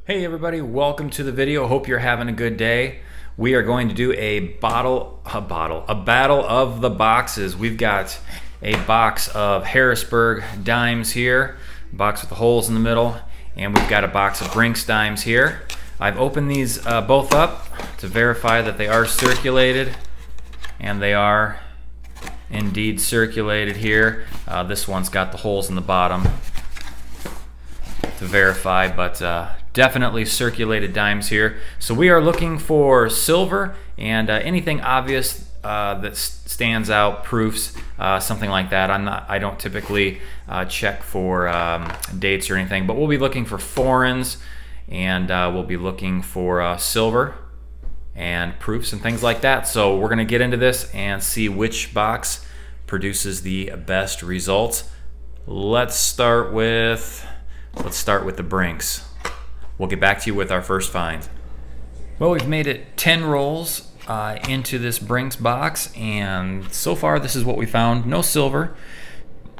Hey everybody, welcome to the video. Hope you're having a good day. We are going to do a battle of the boxes. We've got a box of Harrisburg dimes here, a box with the holes in the middle, and we've got a box of Brinks dimes here. I've opened these both up to verify that they are circulated, and they are indeed circulated here. This one's got the holes in the bottom to verify, but definitely circulated dimes here. So we are looking for silver and anything obvious that stands out, proofs, something like that. I don't typically check for dates or anything, but we'll be looking for foreigns, and we'll be looking for silver and proofs and things like that. So we're going to get into this and see which box produces the best results. Let's start with the Brinks. We'll get back to you with our first find. Well, we've made it 10 rolls into this Brinks box, and so far this is what we found. No silver,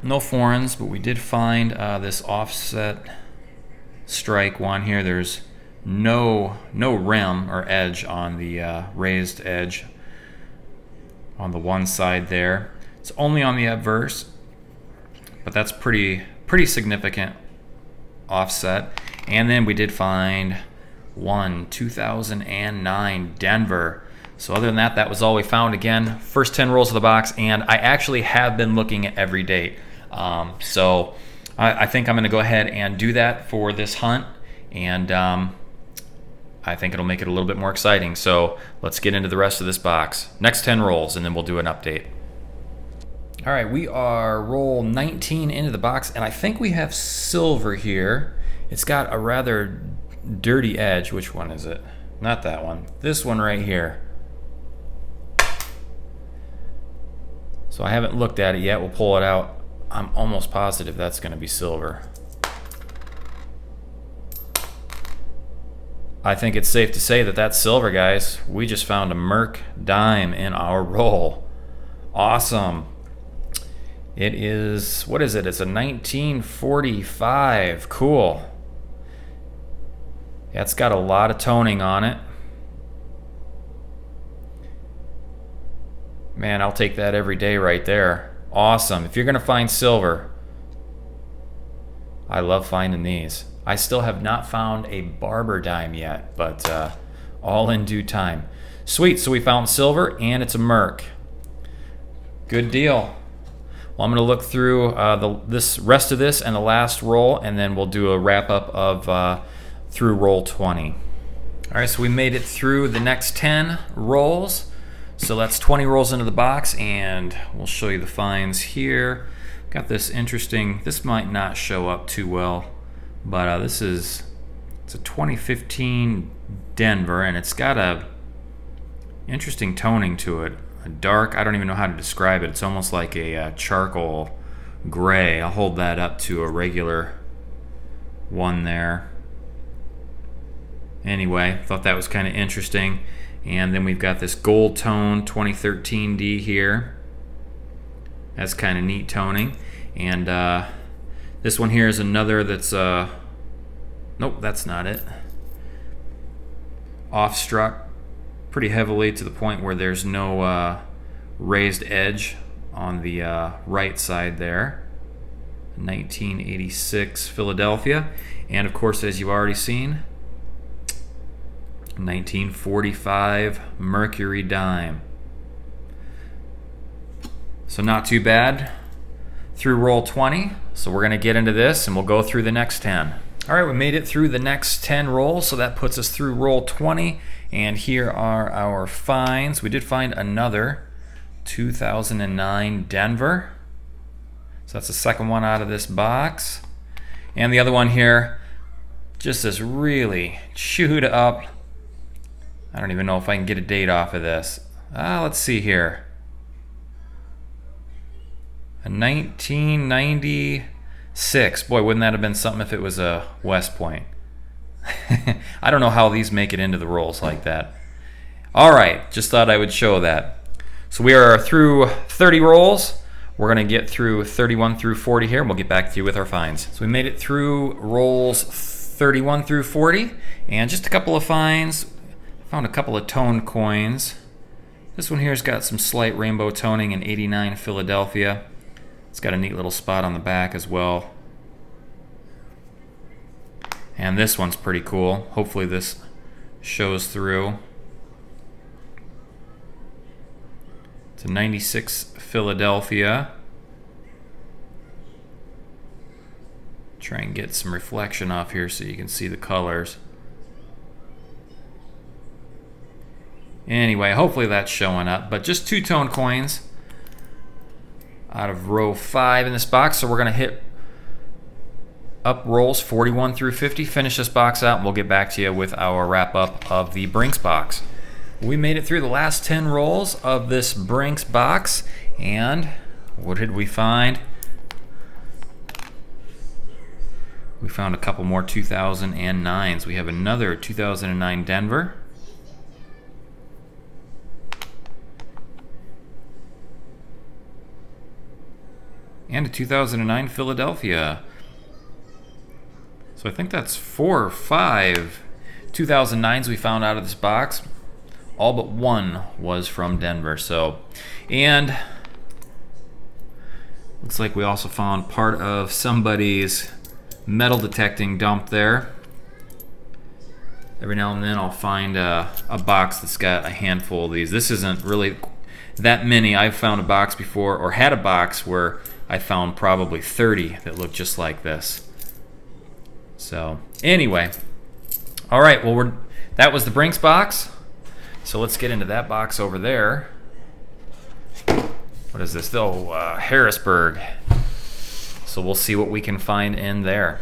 no foreigns, but we did find this offset strike one here. There's no rim or edge on the raised edge on the one side there. It's only on the obverse, but that's pretty significant offset. And then we did find 2009 Denver. So other than that, that was all we found. Again, first 10 rolls of the box, and I actually have been looking at every date. So I think I'm going to go ahead and do that for this hunt, and I think it'll make it a little bit more exciting. So let's get into the rest of this box. Next 10 rolls, and then we'll do an update. All right, we are roll 19 into the box, and I think we have silver here. It's got a rather dirty edge. Which one is it? Not that one. This one right here. So I haven't looked at it yet. We'll pull it out. I'm almost positive that's going to be silver. I think it's safe to say that that's silver, guys. We just found a Merc dime in our roll. Awesome. It is, what is it? It's a 1945. Cool. Yeah, it's got a lot of toning on it. Man, I'll take that every day right there. Awesome. If you're going to find silver, I love finding these. I still have not found a barber dime yet, but all in due time. Sweet, so we found silver, and it's a Merc. Good deal. Well, I'm going to look through this rest of this and the last roll, and then we'll do a wrap-up of through roll 20. All right, so we made it through the next 10 rolls. So that's 20 rolls into the box, and we'll show you the finds here. Got this interesting, this might not show up too well, but it's a 2015 Denver, and it's got a interesting toning to it. A dark, I don't even know how to describe it. It's almost like a charcoal gray. I'll hold that up to a regular one there. Anyway, thought that was kind of interesting. And then we've got this gold tone 2013 D here. That's kind of neat toning. And this one here is another that's nope, that's not it. Off-struck pretty heavily to the point where there's no raised edge on the right side there. 1986 Philadelphia. And of course, as you've already seen, 1945 Mercury dime. So not too bad through roll 20. So we're going to get into this, and we'll go through the next 10. All right, we made it through the next 10 rolls, so that puts us through roll 20. And here are our finds. We did find another 2009 Denver. So that's the second one out of this box. And the other one here, just this really chewed up. I don't even know if I can get a date off of this. Let's see here. A 1996. Boy, wouldn't that have been something if it was a West Point. I don't know how these make it into the rolls like that. All right, just thought I would show that. So we are through 30 rolls. We're going to get through 31 through 40 here, and we'll get back to you with our finds. So we made it through rolls 31 through 40. And just a couple of finds. Found a couple of toned coins. This one here's got some slight rainbow toning in 89 Philadelphia. It's got a neat little spot on the back as well. And this one's pretty cool. Hopefully this shows through. It's a 96 Philadelphia. Try and get some reflection off here so you can see the colors. Anyway, hopefully that's showing up. But just two-tone coins out of row 5 in this box. So we're going to hit up rolls 41 through 50. Finish this box out and we'll get back to you with our wrap-up of the Brinks box. We made it through the last 10 rolls of this Brinks box. And what did we find? We found a couple more 2009s. We have another 2009 Denver. And a 2009 Philadelphia. So I think that's 4 or 5 2009s we found out of this box. All but one was from Denver. So, and looks like we also found part of somebody's metal detecting dump there. Every now and then I'll find a box that's got a handful of these. This isn't really that many. I've found a box before, or had a box where I found probably 30 that look just like this. So anyway, all right, well that was the Brinks box. So let's get into that box over there. What is this? Oh, Harrisburg. So we'll see what we can find in there.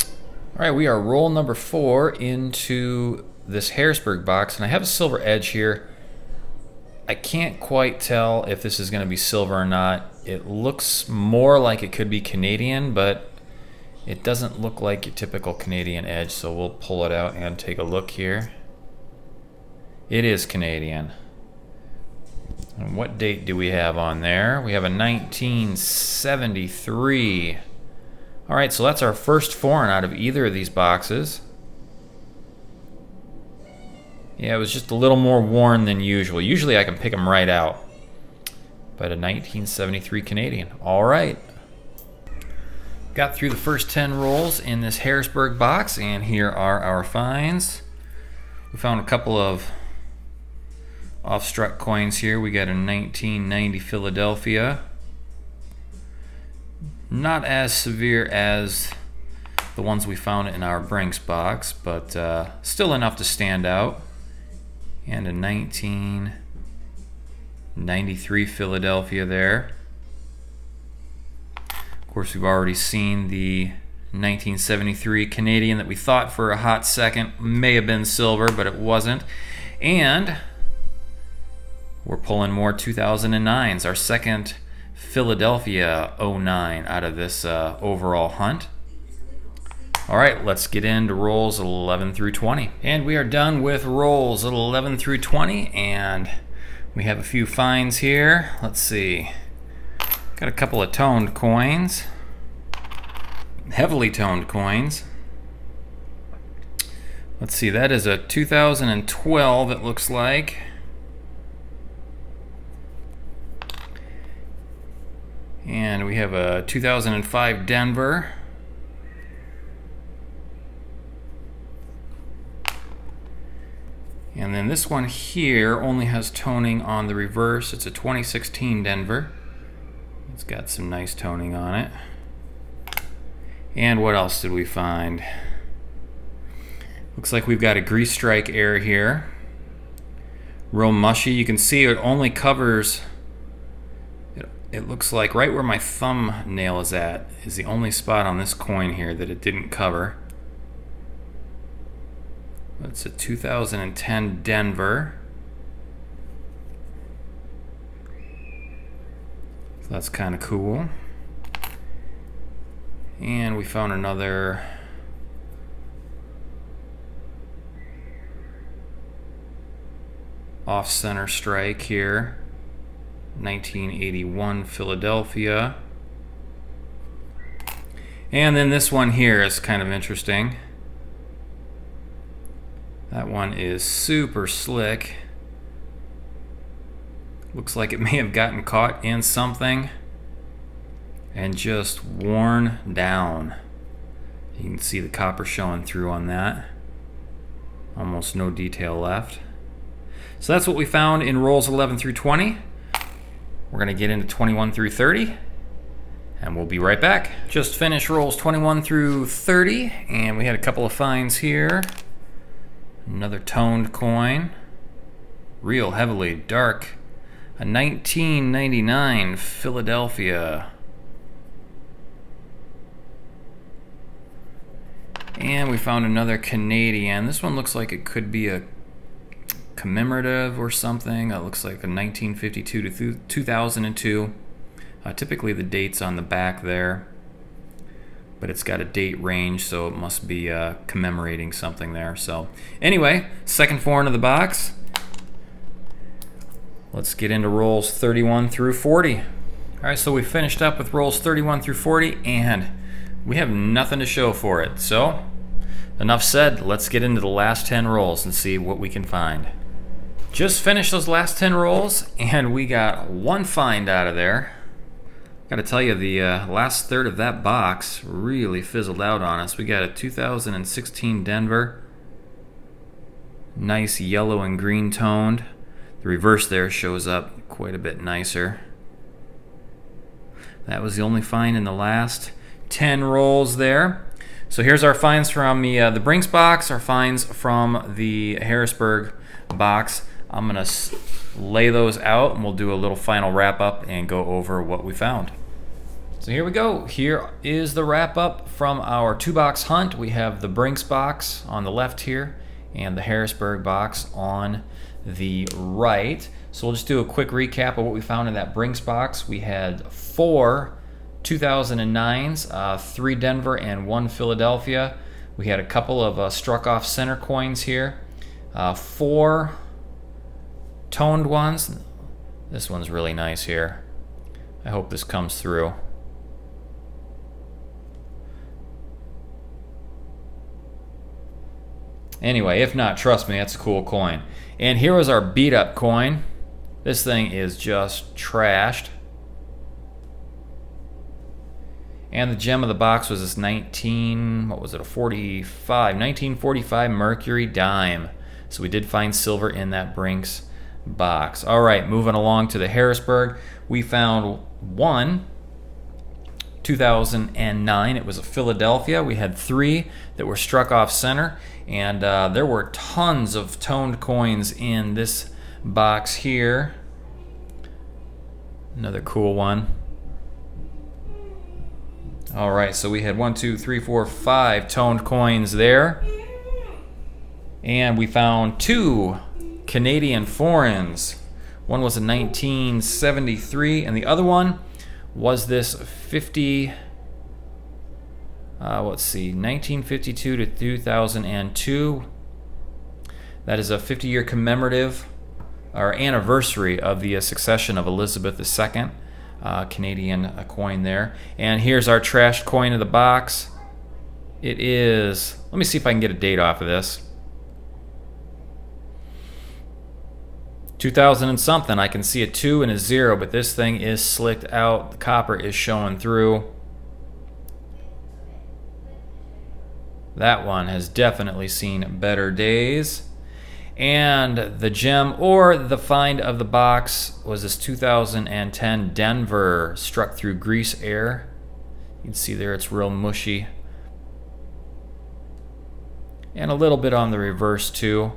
All right, we are roll number 4 into this Harrisburg box, and I have a silver edge here. I can't quite tell if this is going to be silver or not. It looks more like it could be Canadian, but it doesn't look like your typical Canadian edge, so we'll pull it out and take a look here. It is Canadian. And what date do we have on there? We have a 1973. All right, so that's our first foreign out of either of these boxes. Yeah, it was just a little more worn than usual. Usually I can pick them right out. But a 1973 Canadian. All right. Got through the first 10 rolls in this Harrisburg box, and here are our finds. We found a couple of off-struck coins here. We got a 1990 Philadelphia. Not as severe as the ones we found in our Brinks box, but still enough to stand out. And a 1993 Philadelphia there. Of course, we've already seen the 1973 Canadian that we thought for a hot second may have been silver, but it wasn't. And we're pulling more 2009s, our second Philadelphia 09 out of this overall hunt. All right, let's get into rolls 11 through 20. And we are done with rolls 11 through 20, and we have a few finds here. Let's see. Got a couple of toned coins, heavily toned coins. Let's see, that is a 2012, it looks like. And we have a 2005 Denver. And then this one here only has toning on the reverse. It's a 2016 Denver. It's got some nice toning on it. And what else did we find? Looks like we've got a grease strike error here. Real mushy. You can see it only covers, it looks like right where my thumbnail is at is the only spot on this coin here that it didn't cover. It's a 2010 Denver. So that's kind of cool. And we found another off-center strike here. 1981 Philadelphia. And then this one here is kind of interesting. That one is super slick. Looks like it may have gotten caught in something and just worn down. You can see the copper showing through on that. Almost no detail left. So that's what we found in rolls 11 through 20. We're going to get into 21 through 30, and we'll be right back. Just finished rolls 21 through 30, and we had a couple of finds here. Another toned coin, real heavily dark, a 1999 Philadelphia. And we found another Canadian. This one looks like it could be a commemorative or something. It looks like a 1952 to 2002. Typically the date's on the back there, but it's got a date range, so it must be commemorating something there. So anyway, second four into the box. Let's get into rolls 31 through 40. All right, so we finished up with rolls 31 through 40, and we have nothing to show for it. So enough said, let's get into the last 10 rolls and see what we can find. Just finished those last 10 rolls, and we got one find out of there. Gotta tell you, the last third of that box really fizzled out on us. We got a 2016 Denver. Nice yellow and green toned. The reverse there shows up quite a bit nicer. That was the only find in the last 10 rolls there. So here's our finds from the Brinks box, our finds from the Harrisburg box. I'm gonna lay those out, and we'll do a little final wrap up and go over what we found. So here we go. Here is the wrap up from our 2-box hunt. We have the Brinks box on the left here and the Harrisburg box on the right. So we'll just do a quick recap of what we found in that Brinks box. We had 4 2009s, 3 Denver and 1 Philadelphia. We had a couple of struck off center coins here, 4 toned ones. This one's really nice here. I hope this comes through. Anyway, if not, trust me, that's a cool coin. And here was our beat up coin. This thing is just trashed. And the gem of the box was this 1945 Mercury dime. So we did find silver in that Brinks box. All right, moving along to the Harrisburg. We found 1 2009. It was a Philadelphia. We had 3 that were struck off center, and there were tons of toned coins in this box here. Another cool one. All right, so we had 1, 2, 3, 4, 5 toned coins there. And we found 2 Canadian foreigns. One was a 1973, and the other one was this 1952 to 2002. That is a 50-year commemorative or anniversary of the succession of Elizabeth II. Canadian coin there. And here's our trashed coin of the box. It is, let me see if I can get a date off of this. 2000 and something. I can see a 2 and a 0, but this thing is slicked out. The copper is showing through. That one has definitely seen better days. And the gem or the find of the box was this 2010 Denver, struck through grease air. You can see there it's real mushy. And a little bit on the reverse too,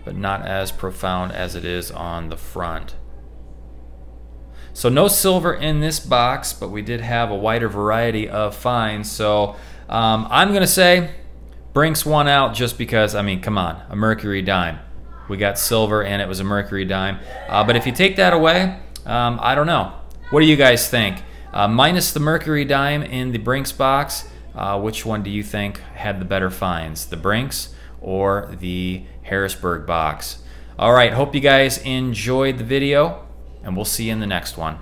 but not as profound as it is on the front. So no silver in this box, but we did have a wider variety of finds. So I'm going to say Brinks won out just because, I mean, come on, a Mercury dime. We got silver and it was a Mercury dime. But if you take that away, I don't know. What do you guys think? Minus the Mercury dime in the Brinks box, which one do you think had the better finds? The Brinks or the Harrisburg box? All right, hope you guys enjoyed the video, and we'll see you in the next one.